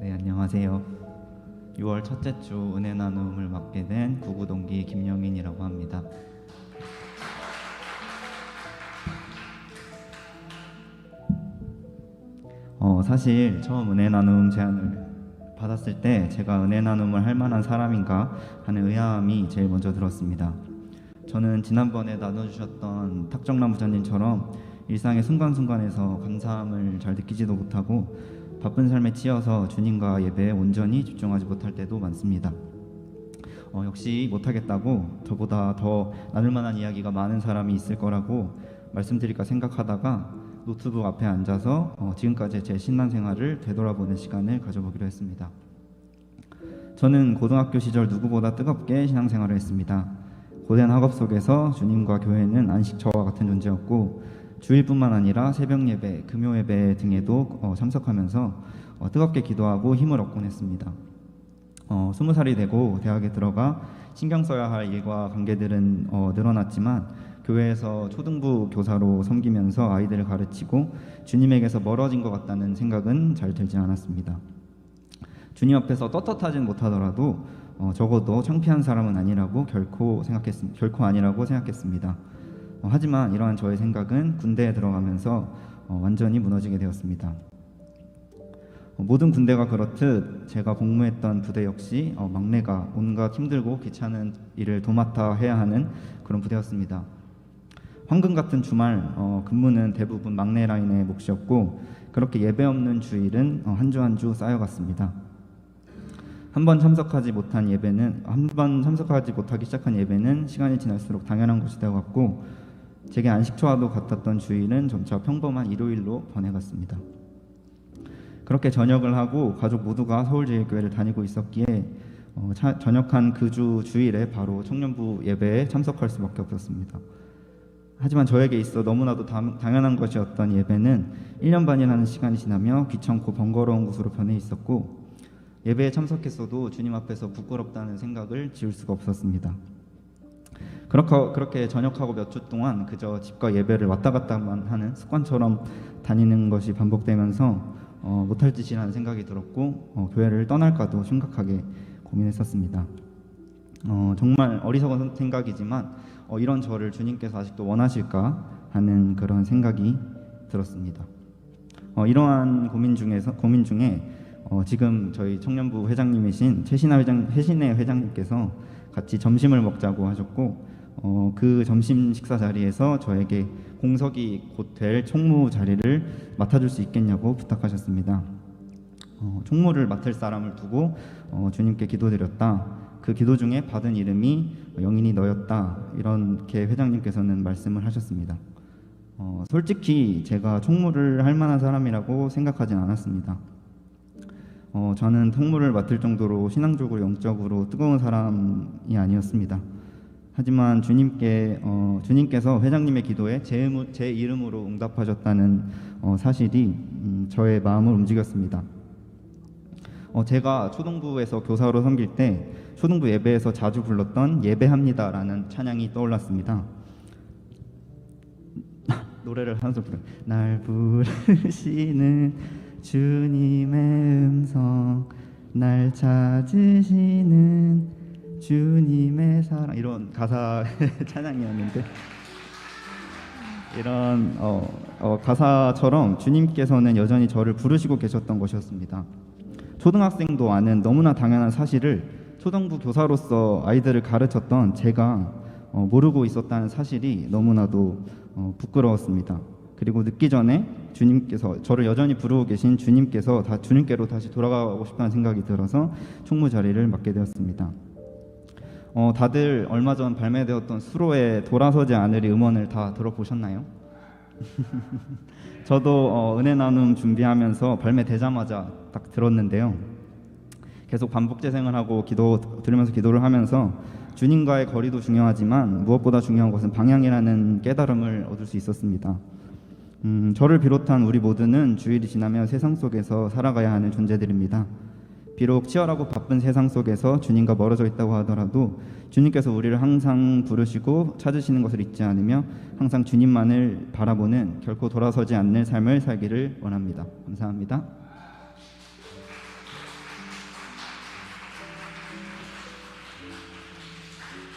네, 안녕하세요. 6월 첫째 주 은혜 나눔을 맡게 된 구구동기 김영인이라고 합니다. 사실 처음 은혜 나눔 제안을 받았을 때 제가 은혜 나눔을 할 만한 사람인가 하는 의아함이 제일 먼저 들었습니다. 저는 지난번에 나눠주셨던 탁정남 부장님처럼 일상의 순간순간에서 감사함을 잘 느끼지도 못하고 바쁜 삶에 치여서 주님과 예배에 온전히 집중하지 못할 때도 많습니다. 역시 못하겠다고 저보다 더 나눌 만한 이야기가 많은 사람이 있을 거라고 말씀드릴까 생각하다가 노트북 앞에 앉아서 지금까지 제 신앙생활을 되돌아보는 시간을 가져보기로 했습니다. 저는 고등학교 시절 누구보다 뜨겁게 신앙생활을 했습니다. 고된 학업 속에서 주님과 교회는 안식처와 같은 존재였고 주일뿐만 아니라 새벽 예배, 금요 예배 등에도 참석하면서 뜨겁게 기도하고 힘을 얻곤 했습니다. 20살이 되고 대학에 들어가 신경 써야 할 일과 관계들은 늘어났지만 교회에서 초등부 교사로 섬기면서 아이들을 가르치고 주님에게서 멀어진 것 같다는 생각은 잘 들지 않았습니다. 주님 앞에서 떳떳하진 못하더라도 적어도 창피한 사람은 아니라고 결코 아니라고 생각했습니다. 하지만 이러한 저의 생각은 군대에 들어가면서 완전히 무너지게 되었습니다. 모든 군대가 그렇듯 제가 복무했던 부대 역시 막내가 온갖 힘들고 귀찮은 일을 도맡아 해야 하는 그런 부대였습니다. 황금 같은 주말 근무는 대부분 막내 라인의 몫이었고 그렇게 예배 없는 주일은 한 주 한 주 쌓여갔습니다. 한 번 참석하지 못하기 시작한 예배는 시간이 지날수록 당연한 것이 되어갔고 제게 안식처와도 같았던 주일은 점차 평범한 일요일로 변해갔습니다. 그렇게 전역을 하고 가족 모두가 서울제일교회를 다니고 있었기에 전역한 그 주일에 바로 청년부 예배에 참석할 수밖에 없었습니다. 하지만 저에게 있어 너무나도 당연한 것이었던 예배는 1년 반이라는 시간이 지나며 귀찮고 번거로운 곳으로 변해 있었고 예배에 참석했어도 주님 앞에서 부끄럽다는 생각을 지울 수가 없었습니다. 그렇게 전역하고 몇 주 동안 그저 집과 예배를 왔다 갔다만 하는 습관처럼 다니는 것이 반복되면서 못할 짓이라는 생각이 들었고 교회를 떠날까도 심각하게 고민했었습니다. 정말 어리석은 생각이지만 이런 저를 주님께서 아직도 원하실까 하는 그런 생각이 들었습니다. 이러한 고민 중에 지금 저희 청년부 회장님이신 최신혜 회장님께서 같이 점심을 먹자고 하셨고 그 점심 식사 자리에서 저에게 공석이 곧 될 총무 자리를 맡아줄 수 있겠냐고 부탁하셨습니다. 총무를 맡을 사람을 두고 주님께 기도드렸다. 그 기도 중에 받은 이름이 영인이 너였다. 이렇게 회장님께서는 말씀을 하셨습니다. 솔직히 제가 총무를 할 만한 사람이라고 생각하진 않았습니다. 저는 총무를 맡을 정도로 신앙적으로 영적으로 뜨거운 사람이 아니었습니다. 하지만 주님께서 회장님의 기도에 제 이름으로 응답하셨다는 사실이 저의 마음을 움직였습니다. 제가 초등부에서 교사로 섬길 때 초등부 예배에서 자주 불렀던 예배합니다라는 찬양이 떠올랐습니다. 노래를 한 소절 불러요. 날 부르시는 주님의 음성, 날 찾으시는 주님의 사랑, 이런 가사 찬양이었는데 이런 가사처럼 주님께서는 여전히 저를 부르시고 계셨던 것이었습니다. 초등학생도 아는 너무나 당연한 사실을 초등부 교사로서 아이들을 가르쳤던 제가 모르고 있었다는 사실이 너무나도 부끄러웠습니다. 그리고 늦기 전에 주님께서 저를 여전히 부르고 계신 주님께로 다시 돌아가고 싶다는 생각이 들어서 총무 자리를 맡게 되었습니다. 다들 얼마 전 발매되었던 수로의 돌아서지 않으리 음원을 다 들어보셨나요? 저도 은혜 나눔 준비하면서 발매되자마자 딱 들었는데요. 계속 반복 재생을 하고 들으면서 기도를 하면서 주님과의 거리도 중요하지만 무엇보다 중요한 것은 방향이라는 깨달음을 얻을 수 있었습니다. 저를 비롯한 우리 모두는 주일이 지나면 세상 속에서 살아가야 하는 존재들입니다. 비록 치열하고 바쁜 세상 속에서 주님과 멀어져 있다고 하더라도 주님께서 우리를 항상 부르시고 찾으시는 것을 잊지 않으며 항상 주님만을 바라보는 결코 돌아서지 않는 삶을 살기를 원합니다. 감사합니다.